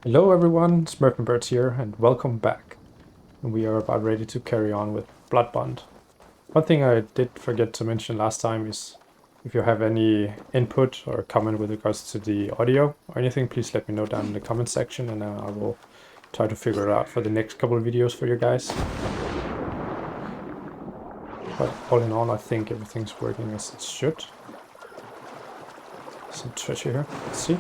Hello everyone, Smurfenbirds here, and welcome back. And we are about ready to carry on with Bloodbond. One thing I did forget to mention last time is if you have any input or comment with regards to the audio or anything, please let me know down in the comment section, and I will try to figure it out for the next couple of videos for you guys. But all in all, I think everything's working as it should. Some treasure here, let's see.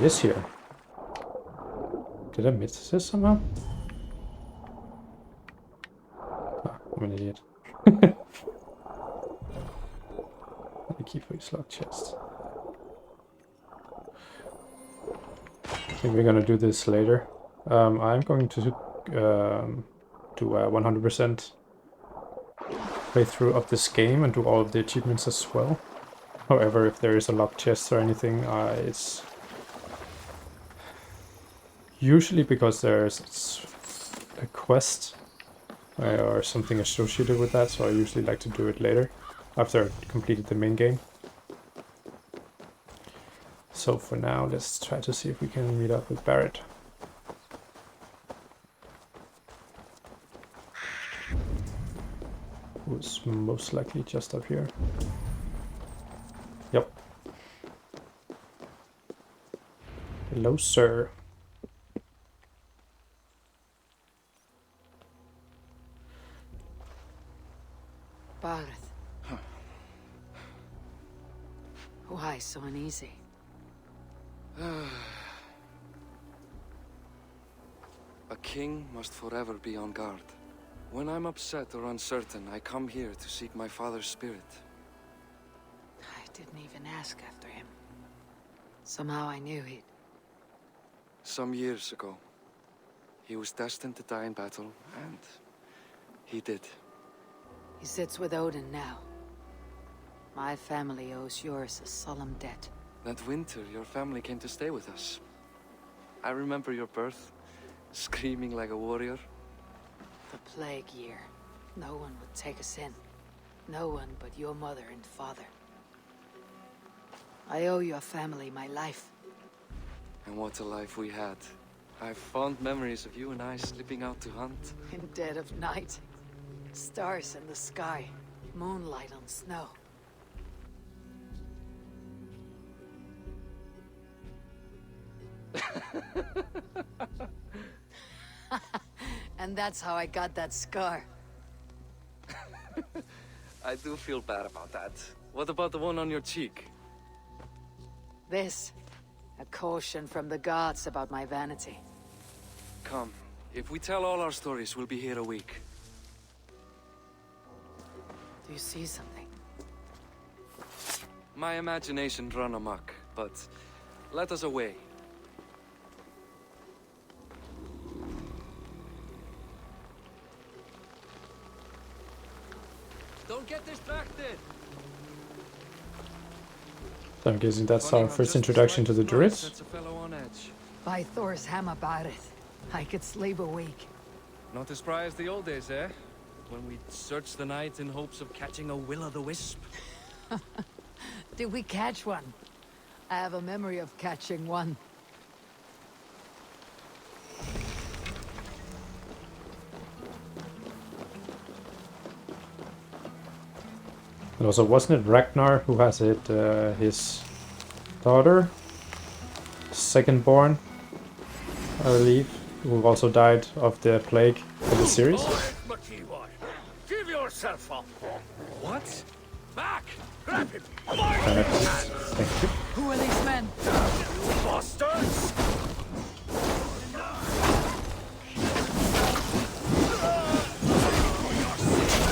It is here. Did I miss this somehow? Ah, I'm an idiot. The key for his lock chest. I think we're gonna do this later. I'm going to do a 100% playthrough of this game and do all of the achievements as well. However, if there is a lock chest or anything, it's usually because there's a quest or something associated with that, so I usually like to do it later, after I've completed the main game. So for now, let's try to see if we can meet up with Barrett. Who's most likely just up here. Yep. Hello, sir. Barrett. Why so uneasy? A king must forever be on guard. When I'm upset or uncertain, I come here to seek my father's spirit. I didn't even ask after him. Somehow I knew he'd... Some years ago, he was destined to die in battle, and he did. He sits with Odin now. My family owes yours a solemn debt. That winter, your family came to stay with us. I remember your birth, screaming like a warrior. The plague year. No one would take us in. No one but your mother and father. I owe your family my life. And what a life we had. I have fond memories of you and I slipping out to hunt. In dead of night. Stars in the sky. Moonlight on snow. And that's how I got that scar. I do feel bad about that. What about the one on your cheek? This. A caution from the gods about my vanity. Come. If we tell all our stories, we'll be here a week. Do you see something? My imagination run amok, but let us away. Don't get distracted! So I'm guessing that's our first introduction to the Druids. By Thor's hammer, Barrett. I could sleep a week. Not as spry as the old days, eh? When we'd search the night in hopes of catching a will-o'-the-wisp. Did we catch one? I have a memory of catching one. And also, wasn't it Ragnar who has it, his daughter, second born, I believe, who also died of the plague in the series? Give yourself up! What? Back! Grab him! Thank you. Who are these men? Bastards!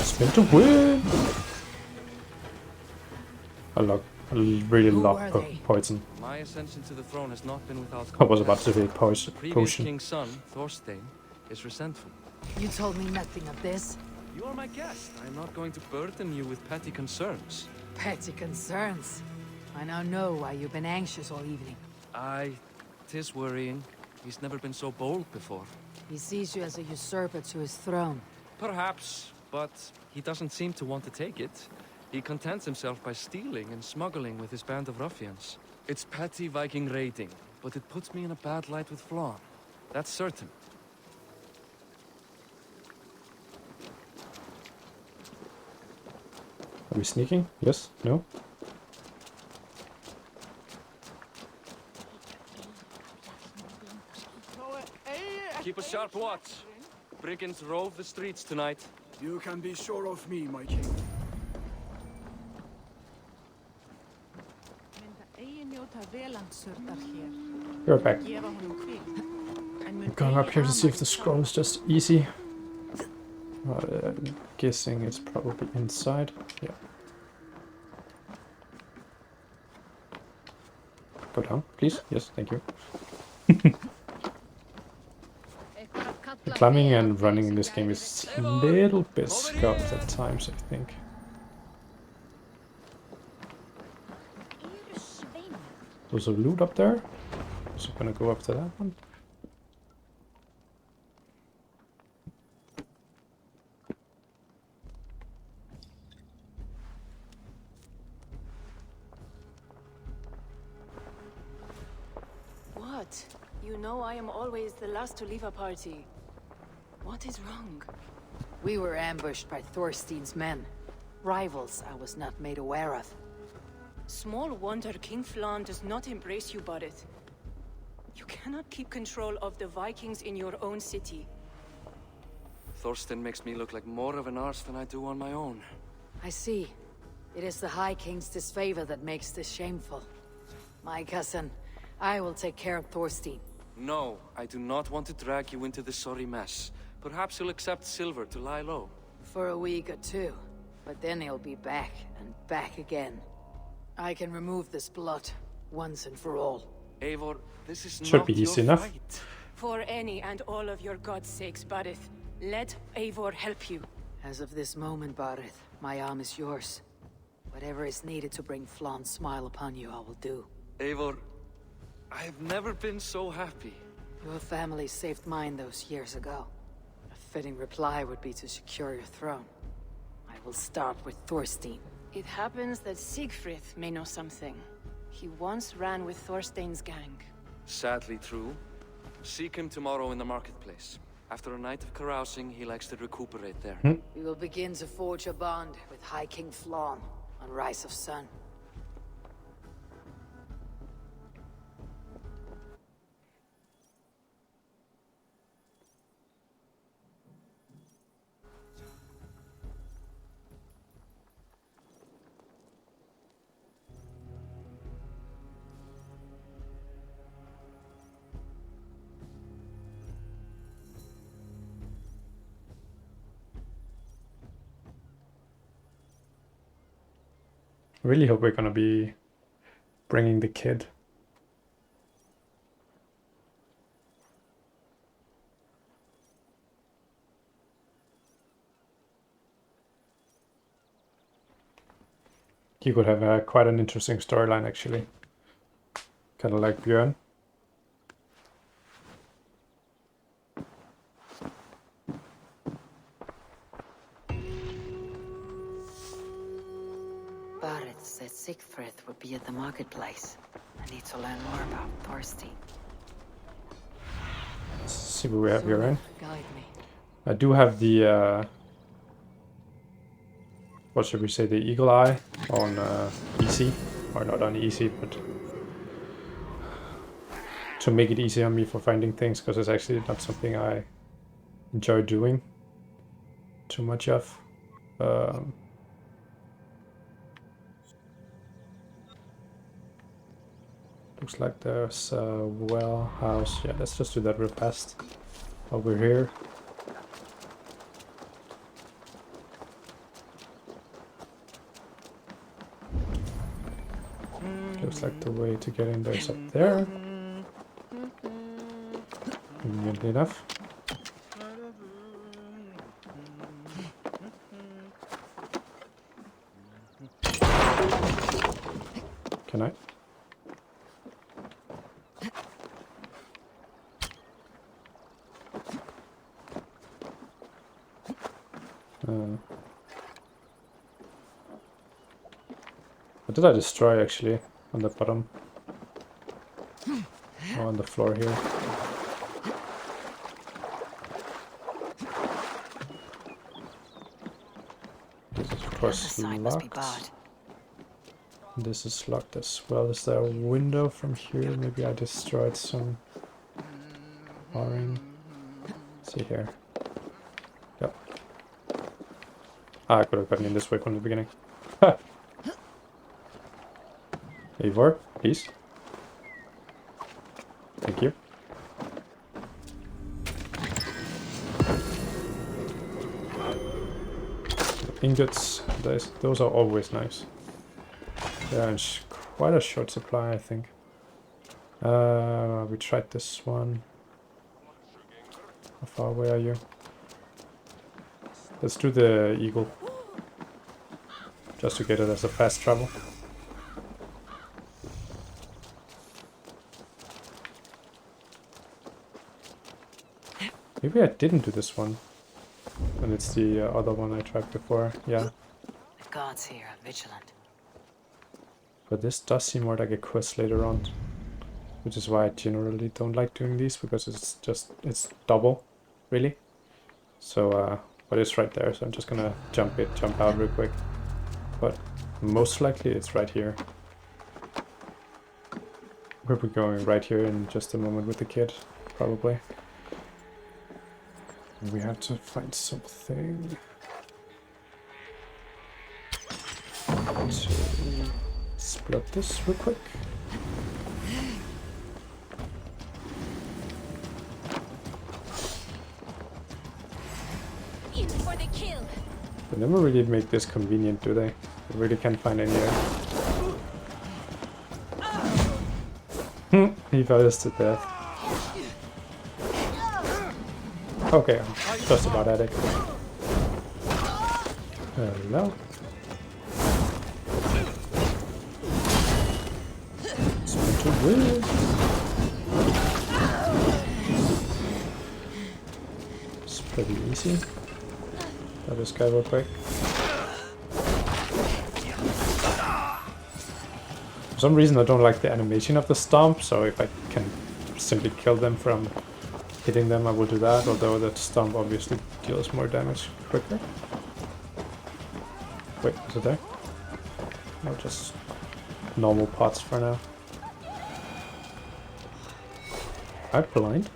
Spin to win! I really love poison. My ascension to the throne has not been without I was about to say poison. The previous Potion. king's son, Thorstein, is resentful. You told me nothing of this. You are my guest. I am not going to burden you with petty concerns. Petty concerns. I now know why you've been anxious all evening. Aye, 'tis worrying. He's never been so bold before. He sees you as a usurper to his throne. Perhaps, but he doesn't seem to want to take it. He contents himself by stealing and smuggling with his band of ruffians. It's petty Viking raiding, but it puts me in a bad light with Flann. That's certain. Are we sneaking? Yes? No? Keep a sharp watch. Brigands rove the streets tonight. You can be sure of me, my king. We're back. I'm going up here to see if the scroll is just easy. I'm guessing it's probably inside. Yeah. Go down, please. Yes, thank you. The climbing and running in this game is a little bit scuffed at times, I think. There's a loot up there. So I'm gonna go after that one. What? You know I am always the last to leave a party. What is wrong? We were ambushed by Thorstein's men. Rivals I was not made aware of. Small wonder King Flann does not embrace you, Barrett. You cannot keep control of the Vikings in your own city. Thorstein makes me look like more of an arse than I do on my own. I see. It is the High King's disfavor that makes this shameful. My cousin, I will take care of Thorstein. No, I do not want to drag you into this sorry mess. Perhaps you'll accept silver to lie low. For a week or two. But then he'll be back, and back again. I can remove this blot, once and for all. Eivor, this is Should not be your easy enough. fight. For any and all of your god's sakes, Barrett, let Eivor help you. As of this moment, Barith, my arm is yours. Whatever is needed to bring Flann's smile upon you, I will do. Eivor, I have never been so happy. Your family saved mine those years ago. A fitting reply would be to secure your throne. I will start with Thorstein. It happens that Siegfried may know something. He once ran with Thorstein's gang. Sadly true. Seek him tomorrow in the marketplace. After a night of carousing, he likes to recuperate there. We will begin to forge a bond with High King Flann on Rise of Sun. I really hope we're gonna be bringing the kid. He could have quite an interesting storyline, actually. Kind of like Björn. Barith said Siegfried would be at the marketplace. I need to learn more about Thorstein. Let's see what we have here, right? Guide me. I do have the, what should we say, the Eagle Eye on easy. Or not on easy, but to make it easy on me for finding things, because it's actually not something I enjoy doing too much of. Looks like there's a well house. Yeah, let's just do that real fast while we're here. Looks like the way to get in there is up there. Conveniently enough. Can I? What did I destroy actually on the bottom? Oh, on the floor here. This is of course locked. This is locked as well. Is there a window from here? Maybe I destroyed some wiring. See here. Yep. Ah, I could have gotten in this way from the beginning. Ha! Eivor, please. Thank you. Ingots, those are always nice. They're in quite a short supply, I think. We tried this one. How far away are you? Let's do the eagle. Just to get it as a fast travel. Maybe I didn't do this one. And it's the other one I tried before. Yeah. The gods here are vigilant. But this does seem more like a quest later on. Which is why I generally don't like doing these, because it's double, really. So, but it's right there, so I'm just gonna jump out real quick. But most likely it's right here. We'll be going right here in just a moment with the kid, probably. And we have to find something to split this real quick. In for the kill. They never really make this convenient, do they? They really can't find any. He fell to death. Okay, I'm just about at it. Hello. It's been too weird. It's pretty easy. Kill this guy real quick. For some reason I don't like the animation of the stomp, so if I can simply kill them from hitting them, I will do that, although that stomp obviously deals more damage quicker. Wait, is it there? Or just normal pots for now? I'm blind.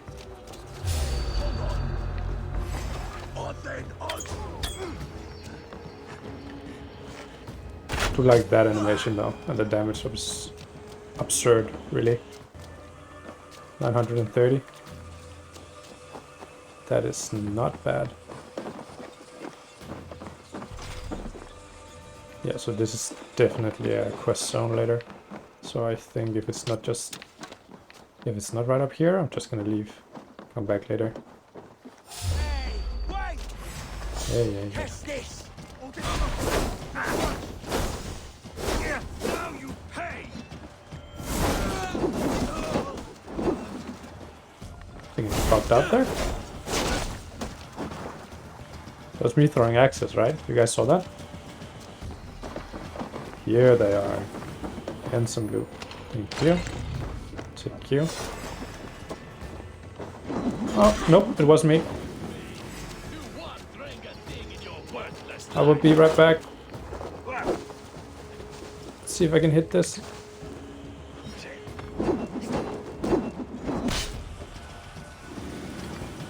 I do like that animation though, and the damage was absurd, really. 930. That is not bad. Yeah, so this is definitely a quest zone later. So I think if it's not right up here, I'm just gonna leave. Come back later. Hey, wait! Yeah. Test this! Now you pay! I think it's bugged out there. That was me throwing axes, right? You guys saw that? Here they are. And some loot. Thank you. Thank you. Oh, nope, it was me. I will be right back. Let's see if I can hit this.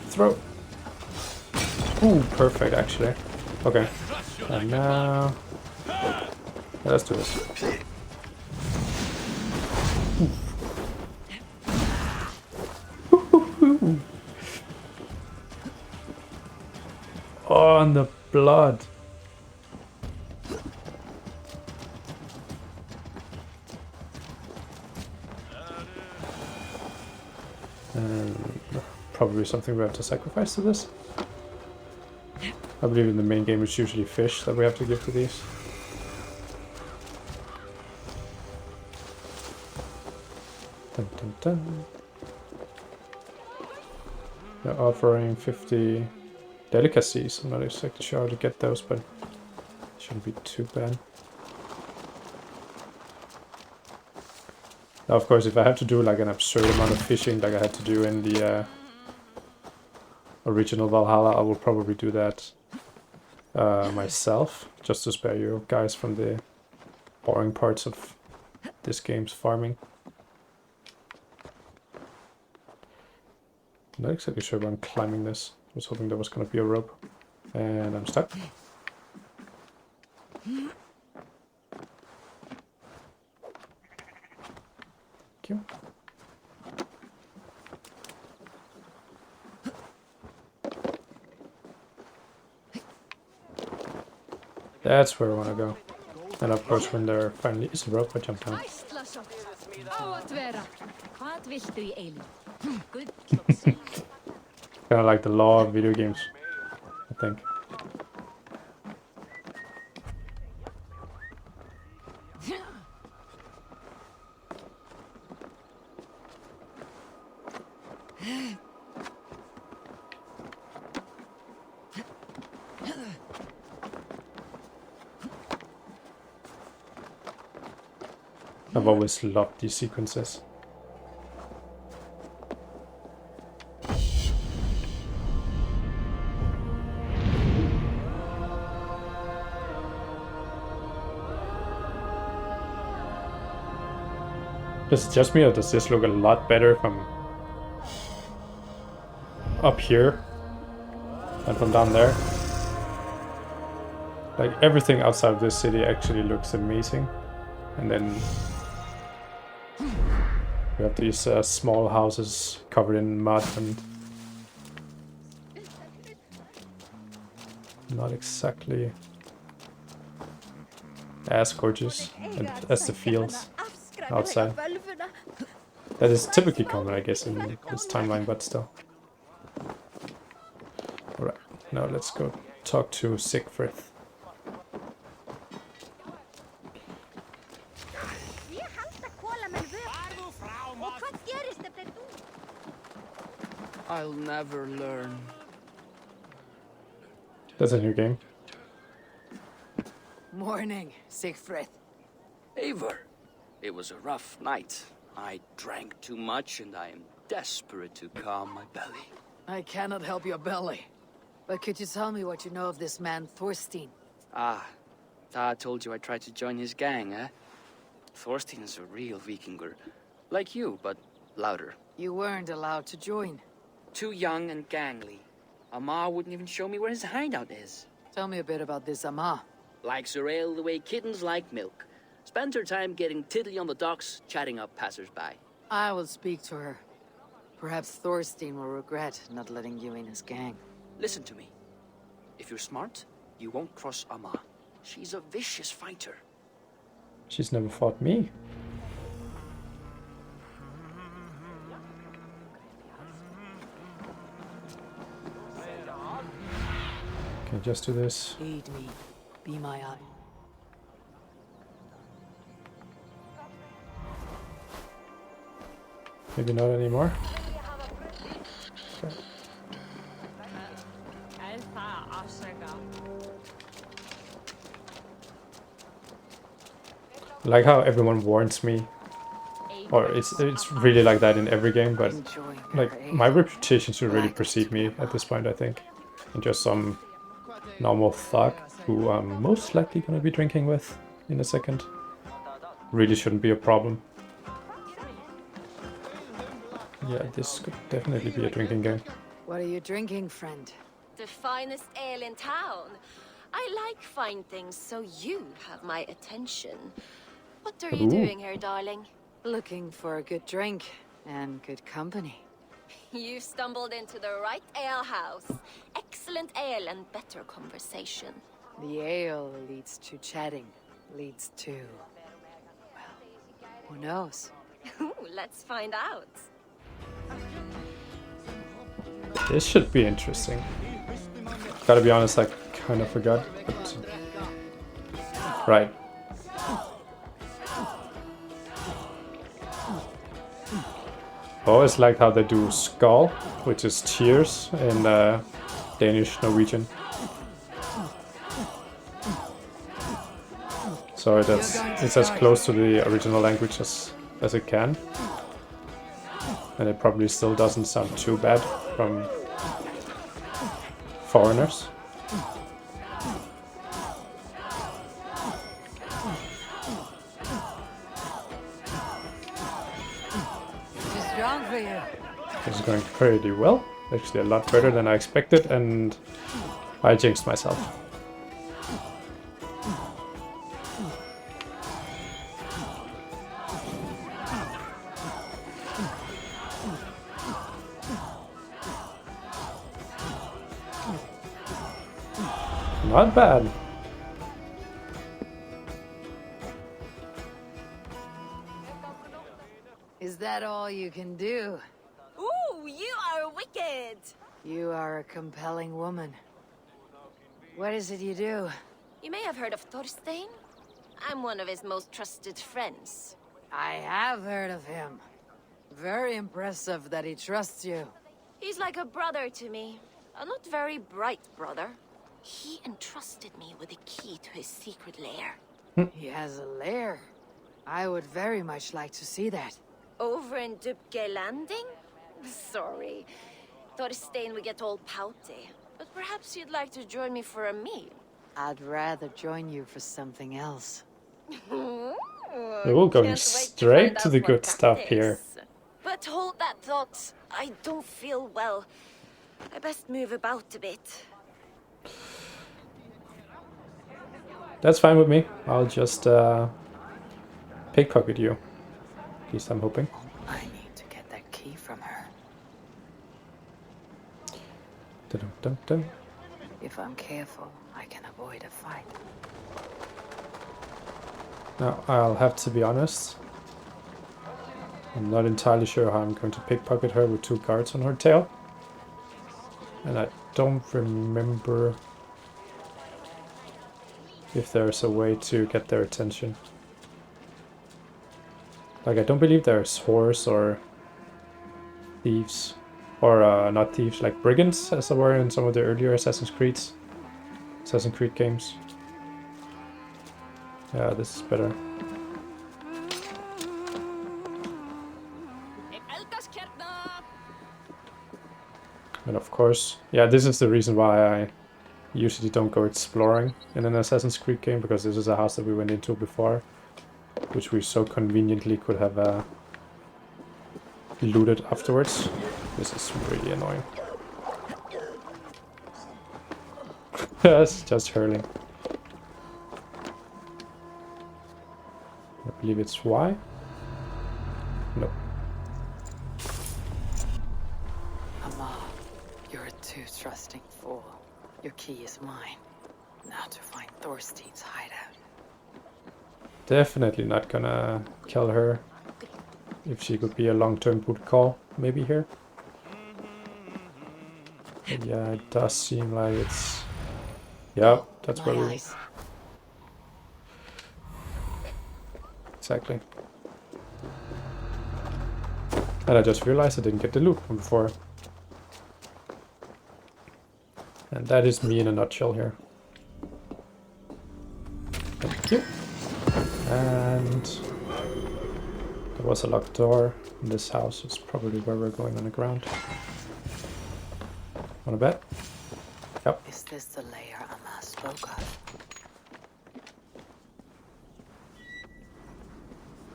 Throw. Ooh, perfect, actually. Okay. And now... yeah, let's do this. Oh, and the blood. Probably something we have to sacrifice to this. I believe in the main game it's usually fish that we have to give to these. Dun, dun, dun. They're offering 50 delicacies. I'm not exactly sure how to get those, but it shouldn't be too bad. Now, of course, if I have to do like an absurd amount of fishing like I had to do in the original Valhalla, I will probably do that myself, just to spare you guys from the boring parts of this game's farming. I'm not exactly sure if I'm climbing this. I was hoping there was going to be a rope. And I'm stuck. Thank you. That's where I want to go. And of course, when there finally is a rope, I jump down. Kind of like the law of video games, I think. I've always loved these sequences. Is it just me, or does this look a lot better from up here than from down there? Like, everything outside of this city actually looks amazing. And then we have these small houses covered in mud and not exactly as gorgeous as the fields outside. That is typically common, I guess, in this timeline, but still. Alright, now let's go talk to Siegfried. I'll never learn. That's a new game. Morning, Siegfried. Eivor, it was a rough night. I drank too much and I am desperate to calm my belly. I cannot help your belly. But could you tell me what you know of this man, Thorstein? Ah, Ta told you I tried to join his gang, eh? Thorstein is a real Vikinger. Like you, but louder. You weren't allowed to join. Too young and gangly. Amar wouldn't even show me where his hideout is. Tell me a bit about this Amar. Likes her ale the way kittens like milk. Spends her time getting tiddly on the docks, chatting up passers-by. I will speak to her. Perhaps Thorstein will regret not letting you in his gang. Listen to me. If you're smart, you won't cross Amar. She's a vicious fighter. She's never fought me. Okay, just do this. Lead me. Be my eye. Maybe not anymore. Okay. I like how everyone warns me, or it's really like that in every game, but like my reputation should really precede me at this point, I think. And just some normal thug who I'm most likely gonna be drinking with in a second. Really shouldn't be a problem. Yeah, this could definitely be a drinking game. What are you drinking, friend? The finest ale in town. I like fine things, so you have my attention. What are you doing here, darling? Looking for a good drink and good company. You stumbled into the right ale house. Excellent ale and better conversation. The ale leads to chatting, leads to... well, who knows? Ooh, let's find out. This should be interesting. Gotta be honest, I kind of forgot. But... right. I always liked how they do skull, which is cheers in Danish, Norwegian. So it's as close to the original language as it can. And it probably still doesn't sound too bad from foreigners. Too strong for you. It's going pretty well. Actually a lot better than I expected, and I jinxed myself. Not bad. Is that all you can do? Ooh, you are wicked! You are a compelling woman. What is it you do? You may have heard of Thorstein. I'm one of his most trusted friends. I have heard of him. Very impressive that he trusts you. He's like a brother to me. A not very bright brother. He entrusted me with the key to his secret lair. He has a lair. I would very much like to see that. Over in Dubke Landing? Sorry. Thorstein would get all pouty. But perhaps you'd like to join me for a meal. I'd rather join you for something else. We're going straight to the good stuff here. But hold that thought. I don't feel well. I best move about a bit. That's fine with me. I'll just pickpocket you. At least I'm hoping. I need to get that key from her. Dun dun dun. If I'm careful, I can avoid a fight. Now, I'll have to be honest. I'm not entirely sure how I'm going to pickpocket her with 2 guards on her tail. And I don't remember if there's a way to get their attention. Like, I don't believe there's whores or thieves. Or, not thieves, like brigands, as there were in some of the earlier Assassin's Creed games. Yeah, this is better. And of course, yeah, this is the reason why I usually don't go exploring in an Assassin's Creed game, because this is a house that we went into before, which we so conveniently could have looted afterwards. This is really annoying. It's just hurling. I believe it's Y. No. Mama, you're a too trusting fool. Your key is mine. Now to find Thorstein's hideout. Definitely not gonna kill her. If she could be a long-term boot call, maybe here. But yeah, it does seem like it's... Yeah, that's where we... Exactly. And I just realized I didn't get the loot from before. And that is me in a nutshell here. Thank you. And there was a locked door in this house. It's probably where we're going on the ground. Wanna bet? Yep. Is this the lair Amma spoke of?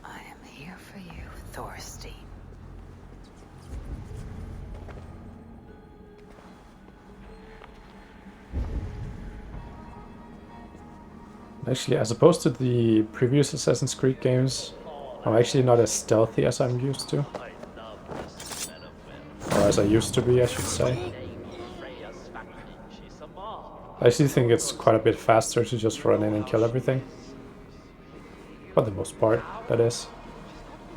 I am here for you, Thorstein. Actually, as opposed to the previous Assassin's Creed games, I'm actually not as stealthy as I'm used to. Or as I used to be, I should say. I actually think it's quite a bit faster to just run in and kill everything. For the most part, that is.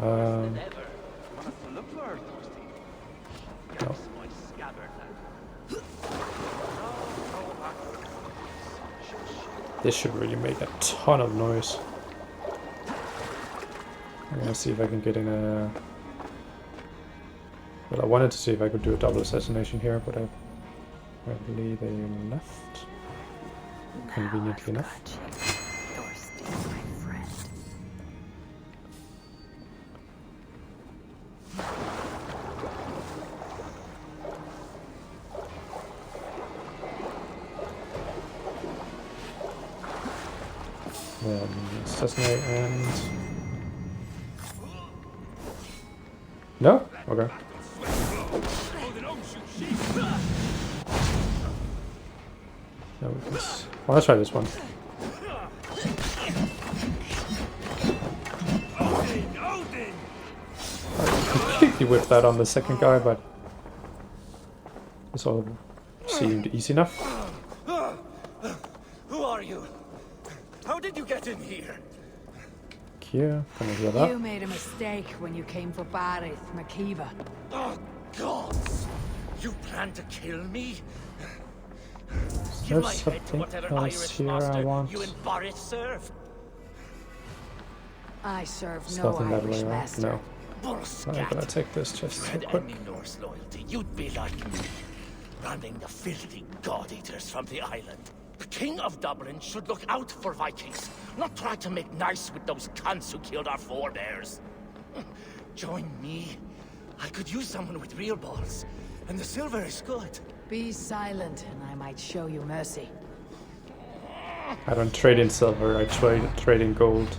No. This should really make a ton of noise. I'm gonna see if I can get in a... Well, I wanted to see if I could do a double assassination here, but I Apparently they left. Conveniently enough. Thorstein, my friend. Then assassinate and... No? Okay. Now we can well, let's try this one. I completely whipped that on the second guy, but this all seemed easy enough. Who are you? How did you get in here? Here, gonna heal up. You made a mistake when you came for Barith, Makiva. Oh, gods! You plan to kill me? Give There's my head to something whatever else Irish here I master want. you and Barrett serve. I serve It's no nothing that Irish way around. master. No. I'm Bullscat. gonna take this just Had real quick. any Norse loyalty, you'd be like me, running the filthy god-eaters from the island. The King of Dublin should look out for Vikings, not try to make nice with those cunts who killed our forebears. Join me. I could use someone with real balls, and the silver is good. Be silent, and I might show you mercy. I don't trade in silver, I trade in gold.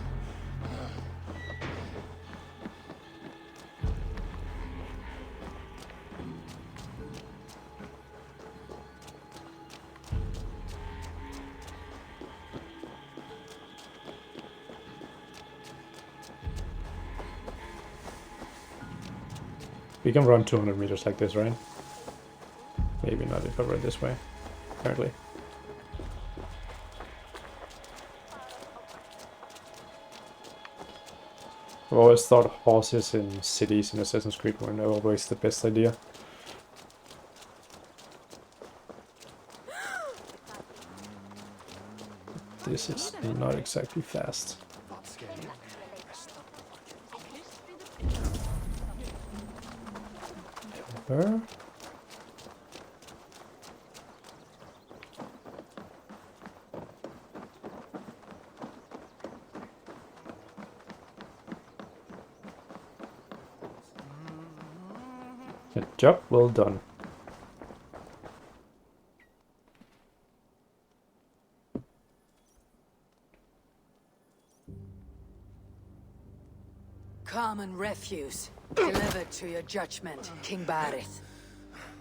We can run 200 meters like this, right? Maybe not if I run this way, apparently. I've always thought horses in cities in Assassin's Creed were not always the best idea. This is not exactly fast. Her. Good job, well done. Common refuse. Delivered to your judgment, King Barith.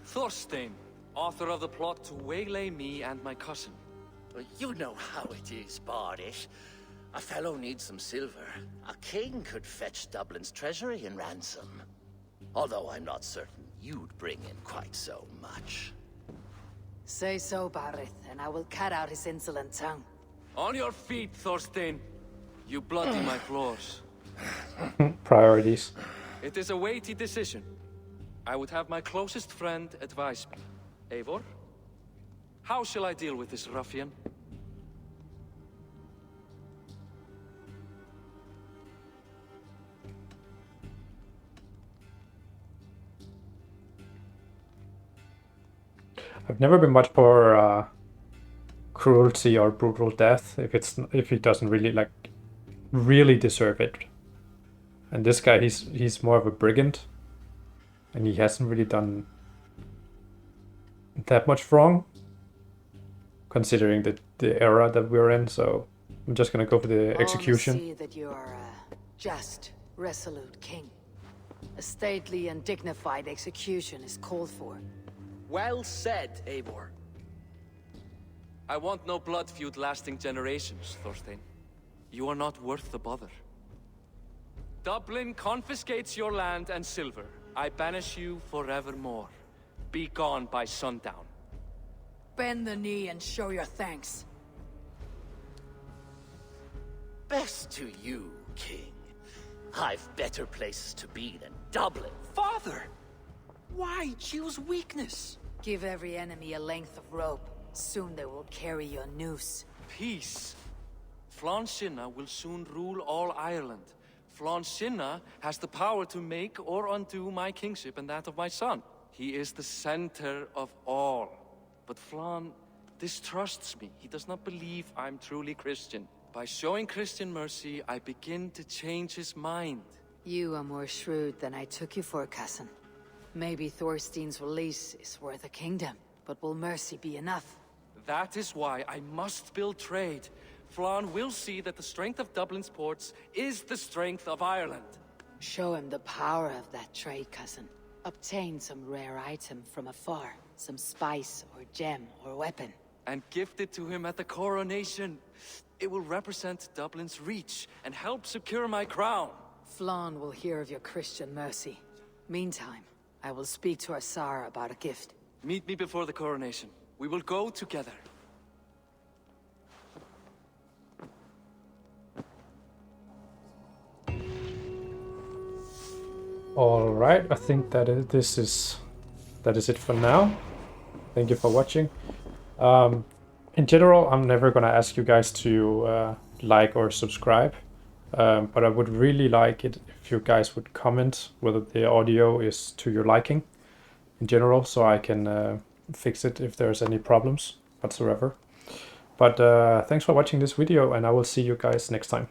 Thorstein, author of the plot to waylay me and my cousin. You know how it is, Bardish. A fellow needs some silver. A king could fetch Dublin's treasury in ransom. Although I'm not certain you'd bring in quite so much. Say so, Barith, and I will cut out his insolent tongue. On your feet, Thorstein. You bloody my floors. Priorities. It is a weighty decision. I would have my closest friend advise me. Eivor, how shall I deal with this ruffian? I've never been much for cruelty or brutal death if he doesn't really deserve it. And this guy, he's more of a brigand, and he hasn't really done that much wrong, considering the era that we're in. So I'm just gonna go for the execution. All must see that you are a just, resolute king. A stately and dignified execution is called for. Well said, Eivor. I want no blood feud lasting generations, Thorstein. You are not worth the bother. Dublin confiscates your land and silver. I banish you forevermore. Be gone by sundown. Bend the knee and show your thanks. Best to you, King. I've better places to be than Dublin. Father! Why choose weakness? Give every enemy a length of rope. Soon they will carry your noose. Peace. Flann Sinna will soon rule all Ireland. Flann Sinna has the power to make or undo my kingship and that of my son. He is the center of all. But Flan distrusts me. He does not believe I'm truly Christian. By showing Christian mercy, I begin to change his mind. You are more shrewd than I took you for, cousin. Maybe Thorstein's release is worth a kingdom, but will mercy be enough? That is why I must build trade. Flan will see that the strength of Dublin's ports is the strength of Ireland. Show him the power of that trade, cousin. Obtain some rare item from afar, some spice or gem or weapon. And gift it to him at the coronation. It will represent Dublin's reach and help secure my crown. Flan will hear of your Christian mercy. Meantime, I will speak to Asar about a gift. Meet me before the coronation. We will go together. All right, I think that is it for now. Thank you for watching. In general, I'm never gonna ask you guys to like or subscribe, but I would really like it if you guys would comment whether the audio is to your liking in general, so I can fix it if there's any problems whatsoever. But thanks for watching this video, and I will see you guys next time.